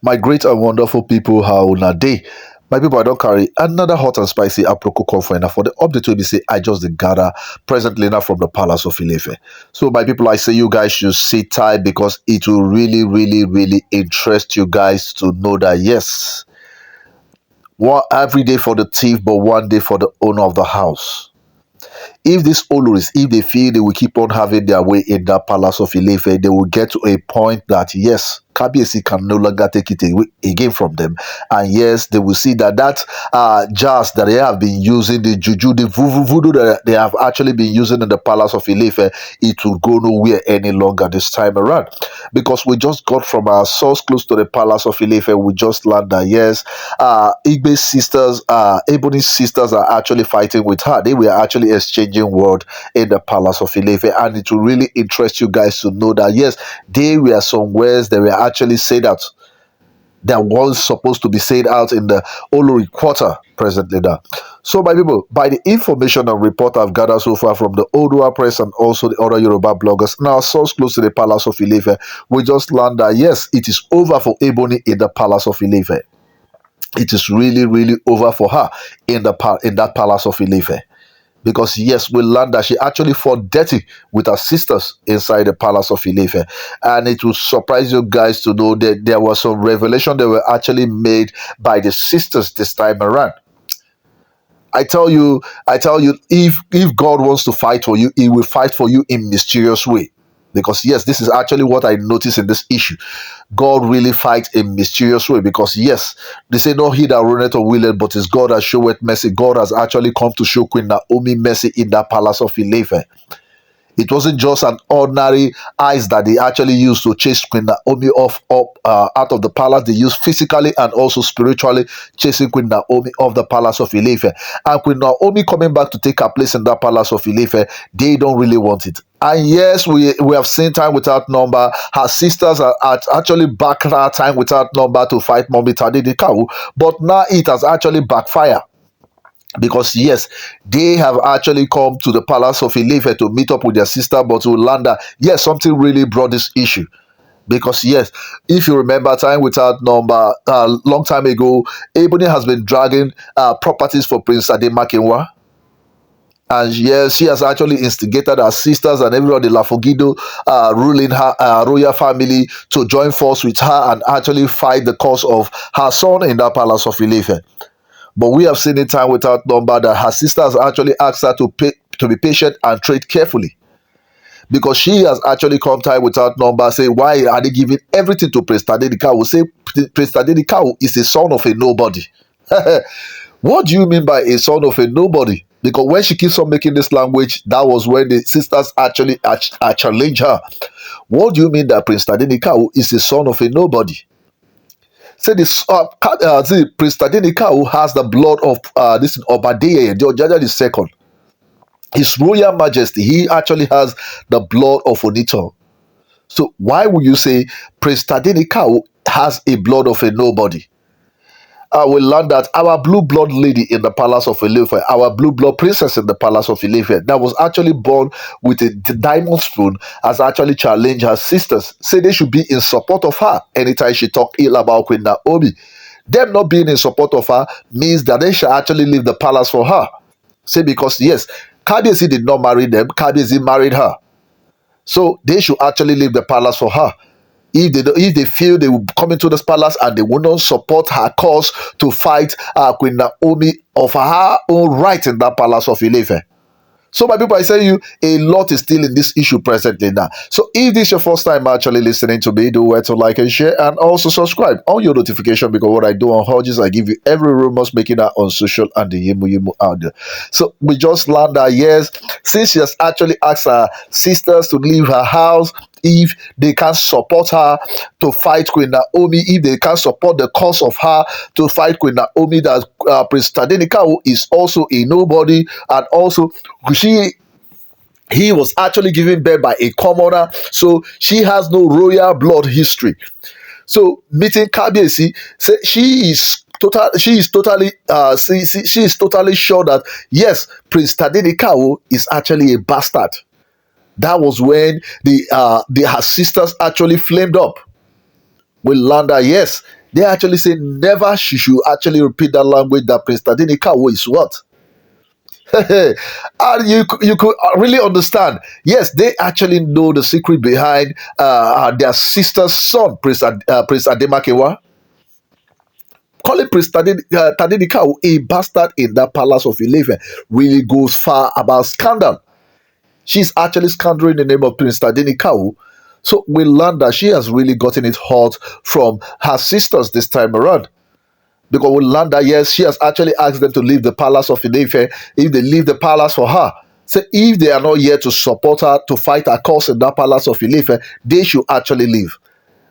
My great and wonderful people, how na day. My people, I don't carry another hot and spicy aproko conference. And for the update, will be say I just gather presently now from the palace of Ile Ife. So, my people, I say you guys should sit tight because it will really, really, really interest you guys to know that yes, one every day for the thief, but one day for the owner of the house. If these Oloris, if they feel they will keep on having their way in that palace of Ile Ife, they will get to a point that yes, Kabiyesi can no longer take it away again from them, and yes, they will see that jazz that they have been using, the juju, the voodoo that they have actually been using in the palace of Ile Ife, it will go nowhere any longer this time around, because we just got from our source close to the palace of Ile Ife, we just learned that yes, Igbe's sisters, Ebony's sisters are actually fighting with her. They were actually exchanging word in the palace of Ile Ife, and it will really interest you guys to know that yes, there were some words that were actually said out that was supposed to be said out in the Olori quarter presently now. So, my people, by the information and report I've gathered so far from the Oduwa press and also the other Yoruba bloggers, now source close to the palace of Ile Ife, we just learned that yes, it is over for Ebony in the palace of Ile Ife. It is really, really over for her in that palace of Ile Ife. Because yes, we learned that she actually fought dirty with her sisters inside the palace of Ile Ife. And it will surprise you guys to know that there was some revelation that were actually made by the sisters this time around. I tell you, if God wants to fight for you, he will fight for you in mysterious way. Because yes, this is actually what I noticed in this issue. God really fights in mysterious way, because yes, they say no he that runneth or willeth, but it's God that showeth mercy. God has actually come to show Queen Naomi mercy in that palace of Ile Ife. It wasn't just an ordinary eyes that they actually used to chase Queen Naomi out of the palace. They used physically and also spiritually chasing Queen Naomi off the palace of Ile Ife. And Queen Naomi coming back to take her place in that palace of Ile Ife, they don't really want it. And yes, we have seen time without number. Her sisters are actually back her time without number to fight Mommy Tadenikawo, but now it has actually backfired. Because yes, they have actually come to the palace of Ile Ife to meet up with their sister, but to learn that yes, something really brought this issue. Because yes, if you remember time without number, long time ago, Ebony has been dragging properties for Prince Ademakinwa. And yes, she has actually instigated her sisters and everybody Lafogido ruling her royal family to join force with her and actually fight the cause of her son in that palace of Ile Ife. But we have seen in time without number that her sisters actually asked her to be patient and tread carefully. Because she has actually come time without number, say, why are they giving everything to Prince Tadenikawo? Say, Prince Tadenikawo is a son of a nobody. What do you mean by a son of a nobody? Because when she keeps on making this language, that was when the sisters actually challenge her. What do you mean that Prince Tadenikawo is a son of a nobody? Say this Prince Tadenikawo has the blood of this Obadiah, the Ojaja II. His Royal Majesty, he actually has the blood of Onito. So why would you say Prince Tadenikawo has a blood of a nobody? We learned that our blue blood lady in the palace of Ile Ife, our blue blood princess in the palace of Ile Ife, that was actually born with a diamond spoon, has actually challenged her sisters. Say they should be in support of her anytime she talk ill about Queen Naomi. Them not being in support of her means that they should actually leave the palace for her. Say because yes, Kabiyesi did not marry them, Kabiyesi married her. So they should actually leave the palace for her. If they feel they will come into this palace and they will not support her cause to fight Queen Naomi of her own right in that palace of Ile Ife. So my people, I say you, a lot is still in this issue presently now. So if this is your first time actually listening to me, do well to like and share and also subscribe on your notification, because what I do on Hodges, I give you every rumors making that on social and the yimu out there. So we just learned that yes, since she has actually asked her sisters to leave her house, if they can't support her to fight Queen Naomi, if they can't support the cause of her to fight Queen Naomi, that Prince Tadenikawo is also a nobody, and also he was actually given birth by a commoner, so she has no royal blood history. So meeting Kabiyesi, say she is totally sure that yes, Prince Tadenikawo is actually a bastard. That was when her sisters actually flamed up. We learned that yes, They actually say never she should actually repeat that language that Prince Tadenikawo is what? And you could really understand. Yes, they actually know the secret behind their sister's son, Prince Ademakewa. Calling Prince Tadenikawo a bastard in that palace of Ile Ife really goes far about scandal. She's actually slandering the name of Prince Tadenikawo. So we learned that she has really gotten it hot from her sisters this time around. Because we learned that, yes, she has actually asked them to leave the palace of Ile Ife if they leave the palace for her. So if they are not here to support her, to fight her cause in that palace of Ile Ife, they should actually leave.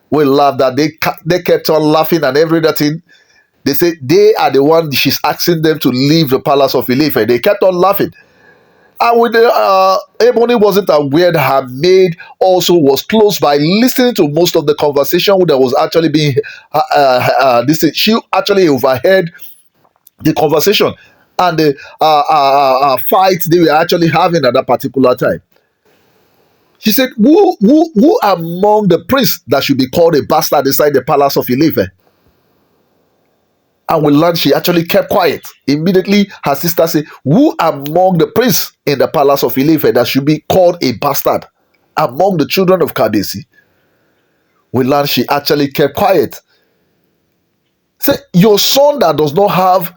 We love that they kept on laughing and everything. They say they are the one she's asking them to leave the palace of Ile Ife. They kept on laughing. And with the Ebony wasn't aware that her maid also was close by listening to most of the conversation that was actually being this thing. She actually overheard the conversation and the fight they were actually having at that particular time. She said, who among the priests that should be called a bastard inside the palace of Ile Ife? And we learned she actually kept quiet. Immediately, her sister said, who among the priests in the palace of Ile Ife that should be called a bastard among the children of Kabesi? We learned she actually kept quiet. Say, your son that does not have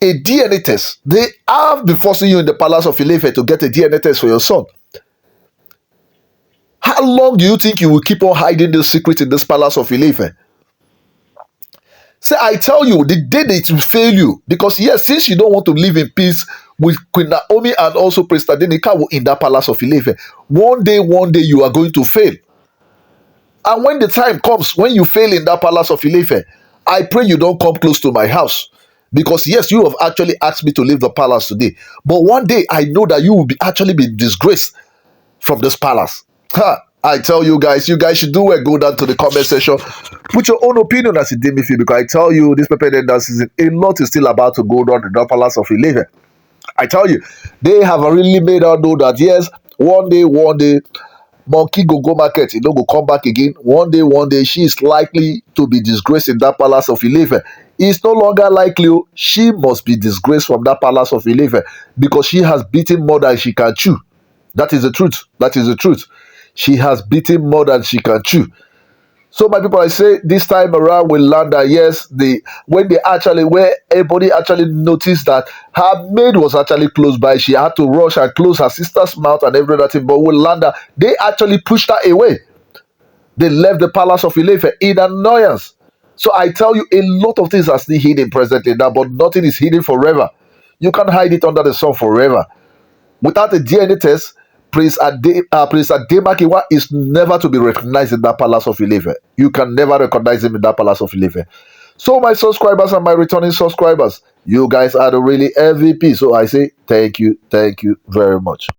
a DNA test, they have been forcing you in the palace of Ile Ife to get a DNA test for your son. How long do you think you will keep on hiding the secret in this palace of Ile Ife? Say, I tell you, the day that it will fail you, because yes, since you don't want to live in peace with Queen Naomi and also Prince Tadenikawo in that palace of Ile Ife, one day you are going to fail. And when the time comes, when you fail in that palace of Ile Ife, I pray you don't come close to my house. Because yes, you have actually asked me to leave the palace today. But one day, I know that you will actually be disgraced from this palace. I tell you guys should do well. Go down to the comment section. Put your own opinion as it did me feel, because I tell you, this prepared dance season, a lot is still about to go down in the palace of Ile Ife. I tell you, they have really made her know that yes, one day, monkey go market, you know, go come back again. One day, she is likely to be disgraced in that palace of Ile Ife. It's no longer likely. She must be disgraced from that palace of Ile Ife because she has beaten more than she can chew. That is the truth. That is the truth. She has beaten more than she can chew. So my people, I say this time around we learned that yes, where everybody actually noticed that her maid was actually close by, she had to rush and close her sister's mouth and everything. But we learned that they actually pushed her away. They left the palace of Ile Ife in annoyance. So I tell you, a lot of things are still hidden presently now, but nothing is hidden forever. You can't hide it under the sun forever. Without a DNA test, Prince Ademakewa is never to be recognized in that palace of Ile Ife. You can never recognize him in that palace of Ile Ife. So my subscribers and my returning subscribers, you guys are the really MVP. So I say thank you very much.